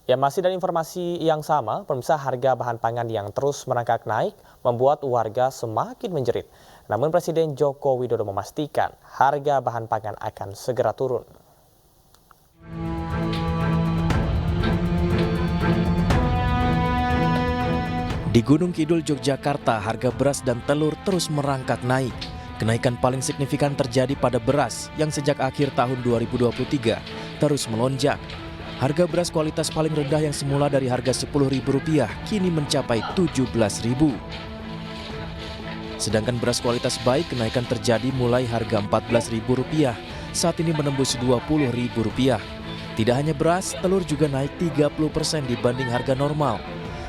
Ya, masih dari informasi yang sama, pemirsa, harga bahan pangan yang terus merangkak naik membuat warga semakin menjerit. Namun Presiden Joko Widodo memastikan harga bahan pangan akan segera turun. Di Gunung Kidul, Yogyakarta, harga beras dan telur terus merangkak naik. Kenaikan paling signifikan terjadi pada beras yang sejak akhir tahun 2023 terus melonjak. Harga beras kualitas paling rendah yang semula dari harga Rp10.000 kini mencapai Rp17.000. Sedangkan beras kualitas baik kenaikan terjadi mulai harga Rp14.000, saat ini menembus Rp20.000. Tidak hanya beras, telur juga naik 30% dibanding harga normal.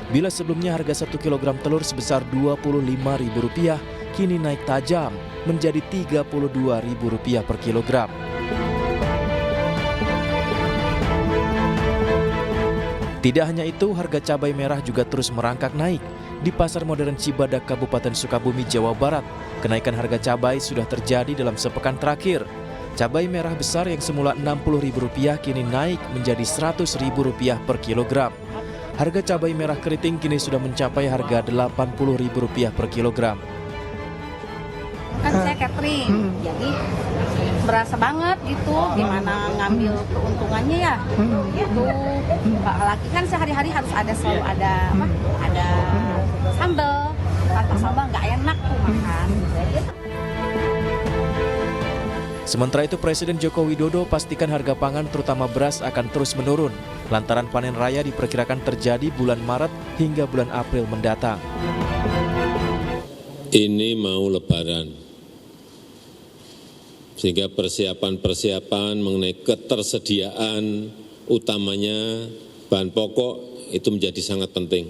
Bila sebelumnya harga 1 kg telur sebesar Rp25.000, kini naik tajam menjadi Rp32.000 per kilogram. Tidak hanya itu, harga cabai merah juga terus merangkak naik. Di Pasar Modern Cibadak, Kabupaten Sukabumi, Jawa Barat, kenaikan harga cabai sudah terjadi dalam sepekan terakhir. Cabai merah besar yang semula Rp60.000 kini naik menjadi Rp100.000 per kilogram. Harga cabai merah keriting kini sudah mencapai harga Rp80.000 per kilogram. Kan saya catering, jadi berasa banget gitu gimana ngambil keuntungannya ya. Gitu. Apalagi kan sehari-hari harus selalu ada sambal. Tanpa sambal nggak enak tuh makan. Sementara itu, Presiden Joko Widodo pastikan harga pangan terutama beras akan terus menurun, lantaran panen raya diperkirakan terjadi bulan Maret hingga bulan April mendatang. Ini mau lebaran, sehingga persiapan mengenai ketersediaan utamanya bahan pokok itu menjadi sangat penting.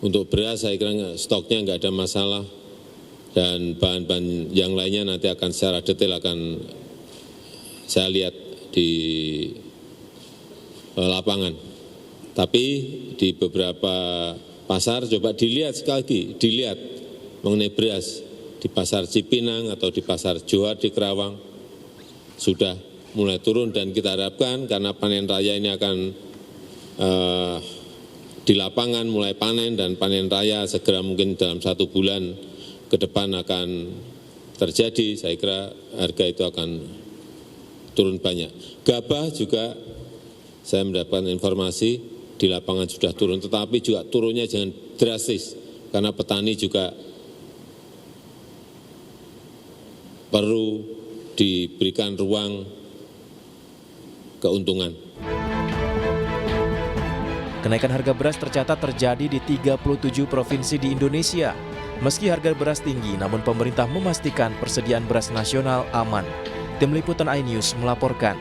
Untuk beras saya kira stoknya nggak ada masalah. Dan bahan-bahan yang lainnya nanti akan secara detail akan saya lihat di lapangan. Tapi di beberapa pasar coba dilihat sekali lagi, dilihat mengenai beras di pasar Cipinang atau di pasar Johar di Kerawang sudah mulai turun, dan kita harapkan karena panen raya ini akan di lapangan mulai panen, dan panen raya segera mungkin dalam 1 bulan ke depan akan terjadi. Saya kira harga itu akan turun banyak. Gabah juga saya mendapatkan informasi di lapangan sudah turun, tetapi juga turunnya jangan drastis karena petani juga perlu diberikan ruang keuntungan. Kenaikan harga beras tercatat terjadi di 37 provinsi di Indonesia. Meski harga beras tinggi, namun pemerintah memastikan persediaan beras nasional aman. Tim Liputan iNews melaporkan.